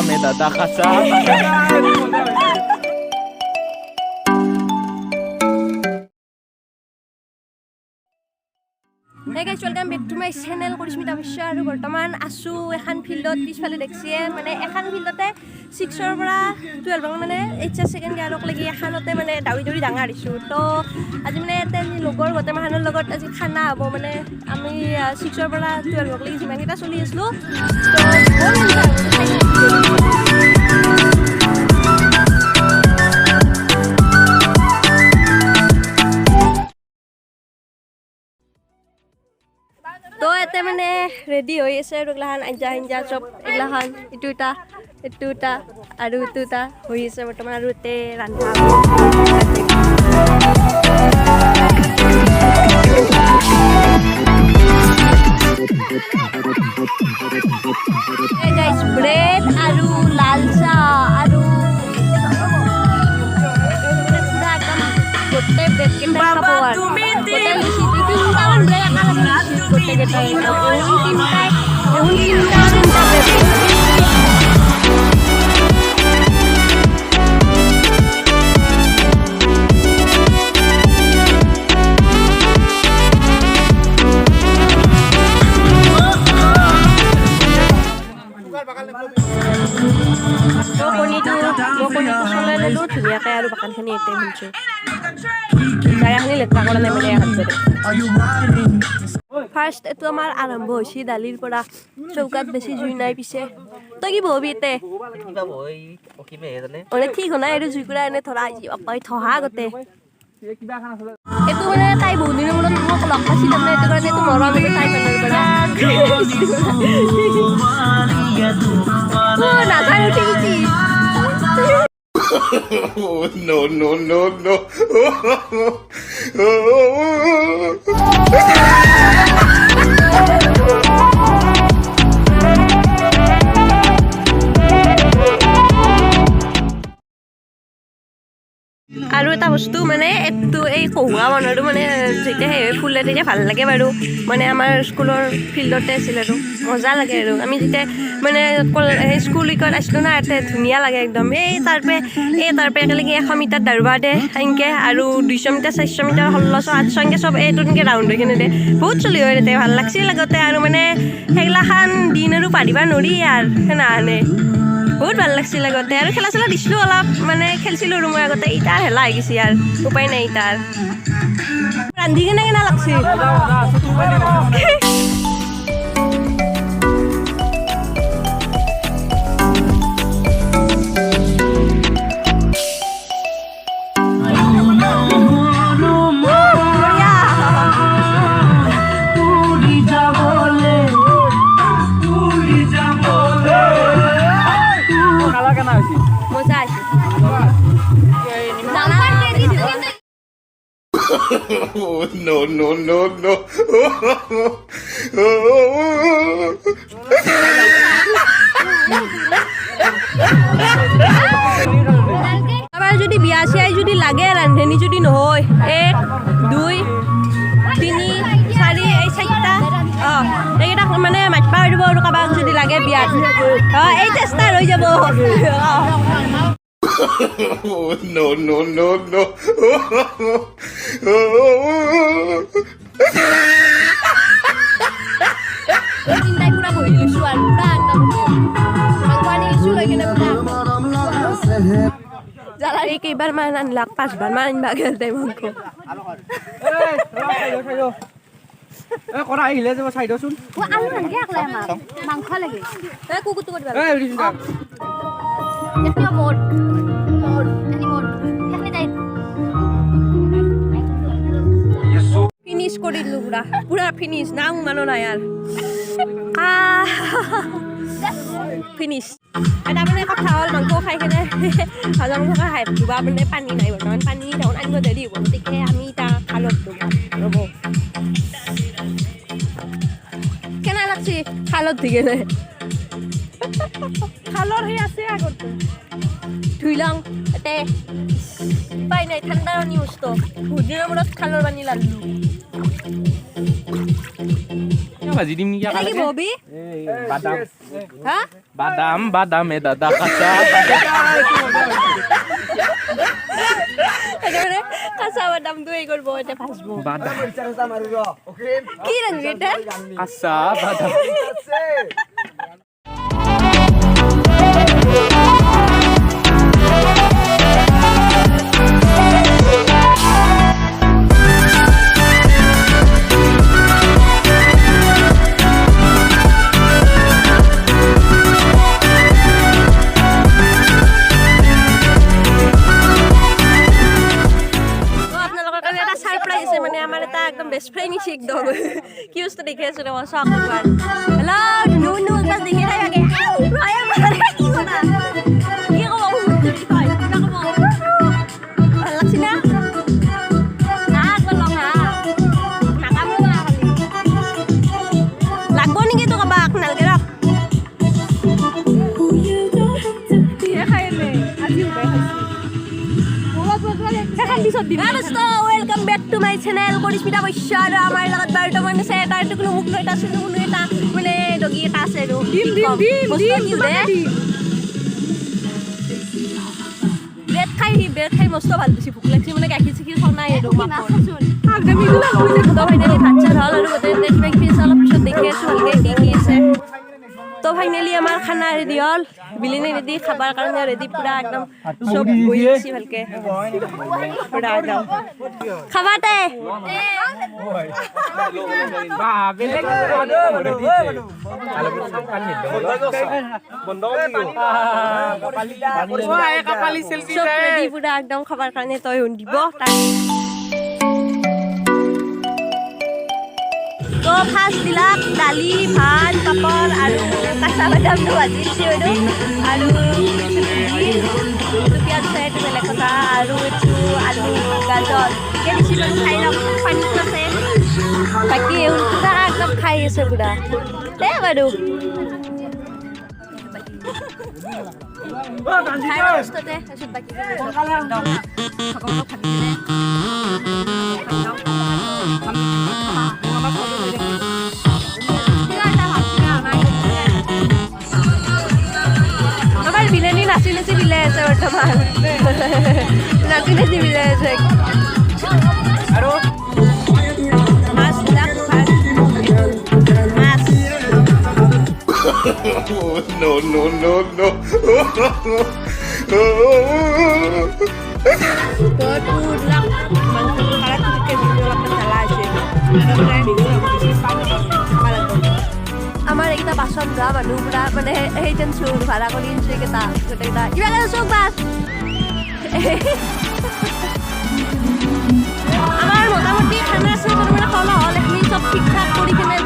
me dada khasa. Hey guys, welcome back to my channel Karishmita Baishya আৰু বৰ্তমান আছো এখন ফিল্ডত পিছফালে দেখিছে মানে এখন ফিল্ডতে 6 ৰ পৰা 12 মানে এইচএস সেকেন্ড ইয়াৰক লাগি এখনতে মানে দাউৰি ডাঙৰ দিছো তো আজি মানে এতে লগৰ গতে মানৰ লগত আজি খানা হ'ব মানে আমি 6 ৰ পৰা 12 ক লাগি যিমান এটা চলি আছলো তো এতে মানে ৰেডি হৈ আছে আৰু এগলাখান আঞ্জা চব এগলাখান ইটুটা আৰু ইটুটা হৈ আছে বৰ্তমান আৰু এতে ৰান্ধা গাইস ব্ৰেড আৰু লাল চাহ আৰু গোটে ব্ৰেড কেইটা খাব আৰু গোটে লিখি তিনটামান ব্ৰেড গোটে কেইটা ধুনীয়াকৈ আৰু বাগানখিনি এতে শুনিছোঁ জাগাখিনি লেতেৰা কৰা নাই মানে হাত ধৰে ফাৰ্ষ্ট এইটো আমাৰ আৰম্ভ হৈছে দালিৰ পৰা চৌকাত বেছি জুই নাই পিছে তই কি বহবি এতে মানে ঠিক হোৱা নাই আৰু জুই কুৰা এনে ধৰা থহা আগতে এইটো মানে তাই বহুত দিনৰ মূৰত মোক লগ পাইছিল তাৰমানে এইটো কাৰণে এইটো মৰম এইটো তাই পৰা নাজানো ঠিক Oh, no. আৰু এটা বস্তু মানে এইটো এই কহুৱা মানুহটো মানে যেতিয়া সেই ফুলে তেতিয়া ভাল লাগে বাৰু মানে আমাৰ স্কুলৰ ফিল্ডতে আছিল আৰু মজা লাগে আৰু আমি যেতিয়া মানে স্কুল উইকত আছিলোঁ না ইয়াতে ধুনীয়া লাগে একদম এই তাৰপে একেলগে 100 মিটাৰ দৌৰবা দে এনেকৈ আৰু 200 মিটাৰ 400 মিটাৰ 1600 800 এনেকৈ চব এইটো এনেকৈ ৰাউণ্ড হৈ কিনে দে বহুত চলি হয় তাতে ভাল লাগছিল আগতে আৰু মানে সেইগিলাখান দিন আৰু পাৰিবা নোৱাৰি আৰু সেনাহানে বহুত ভাল লাগছিল আগতে আৰু খেলা চেলা দিছিলোঁ অলপ মানে খেলিছিলোঁ আৰু মই আগতে ইটাৰ হেলা হৈ গৈছে আৰু উপায় নাই ইটাৰ ৰান্ধি কেনে কেনে লাগছিল Oh, no. আবার যদি বিয়া চিয়াই যদি লাগে রান্ধনি যদি নহয় 1 2 3 4 এই 4টা এইটা মানে মাতবা দিব আৰু কাবাক যদি লাগে বিয়াত এই চেষ্টা হৈ যাব Oh, no. চিন্তাই পুৰা বহি লৈছোঁ আৰু পুৰা একদম মাংস আনি লৈছোঁ লৈ কিনে পুৰা জ্বালাৰী কেইবাৰমান আনলাক 5বাৰ মান আনিবা গেল তাই মাংস কৰা আহিলে যাব চাই দচোন আলু নালাগে আকলে আমাৰ মাংস লাগে কুকুৰটো কৰিব ফিনিশ কৰি দিলোঁ পুৰা ফিনিশ নাম মানো নাই আৰু ফিনিশ এটা মানে কথা হ'ল মাংস খাই কেনে ভাজা মাংস খাই ধুবা মানে পানী নাই বৰ্তমান পানী টাউন আনিব দেৰি হ'ব গতিকে আমি এতিয়া খালত ৰ'ব কেনে লাগছি খালত ধুই কেনে খালৰ সেই আছে আগতে ধুই লওঁ এতে পাই নাই ঠাণ্ডাৰ নিউজত বহুত দিনৰ মূৰত খালৰ পানী লাগলোঁ ভাজি দিম নেকি ববি বাদাম হা বাদাম বাদামে দাদা কাঁচা একেবাৰে কাঁচা বাদামটো এই কৰিব এতিয়া ভাজব বাদাম কি ৰান্ধবি এতিয়া কাঁচা বাদাম বেষ্ট ফ্রেন্ড নিছি একদম কি বস্তু দেখে আছো রে শখ একবার হ্যালো নুনু বাস দেখে নাই আগে আয় মারে কি কথা কি কব ভাই না কব ভাল লাগছে না না বলো না নাকাম না লাগবো নাকি তো কবা নালগে রাখ দিয়ে খাইলে আজি উপায় খাইছি welcome back to my channel Karismita Baishya আৰু আমাৰ লগত বাৰটা মান আছে এটা টুকুলো মুখ লৈ এটা আছে কোনো এটা মানে ডগি এটা আছে আৰু ব্ৰেড খাই মস্ত ভাল পাইছি ভোক লাগিছে মানে গাখীৰ চাখীৰ খোৱা নাই আৰু ফাইনেলি ভাত চাত হ'ল আৰু গোটেই কিবা কিবি আছে অলপ পিছত দেখি আছো ভালকে কি আছে তো ফাইনেলি আমাৰ খানা ৰেডি হ'ল বিলিনে ৰেডি খাবাৰ কাৰণে ৰেডি পুৰা একদম সব বহি আছে ভালকে পুৰা একদম খাবাতে বা বেলেগ বন্ধ কাপালি সেলফি সব ৰেডি পুৰা একদম খাবাৰ কাৰণে তই দিব তো ফাৰ্ষ্ট বিলাক দালি ভাত পাপৰ আৰু কাঁচা বাদামটো ভাজি দিছোঁ আৰু পিঁয়াজ চাইটো বেলেগ কথা আৰু এইটো আলু গাজৰ এই দিছিলোঁ খাই লওক পানীটো আছে বাকী পুৰা একদম খাই আছে পুৰা দে বাৰু খাই ফাৰ্ষ্টতে তাৰপিছত বাকী একদম সকলোকে ভাবি বিলেনি নাচি নাচি বিলাই আছে বৰ্তমান নাচি নাচি বিলাই আছে আৰু মাছ No, no, no, no. আমাৰ এইকেইটা বাচন ধোৱা মানুহ পুৰা মানে সেই যেন চোৰ ভাড়া কৰি আনিছো এইকেইটা গোটেইকেইটা কিবা চোক বাছ আমাৰ মোটামুটি খানা আছে মানে খোৱা হ'ল এইখিনি চব ঠিক ঠাক কৰি কিনে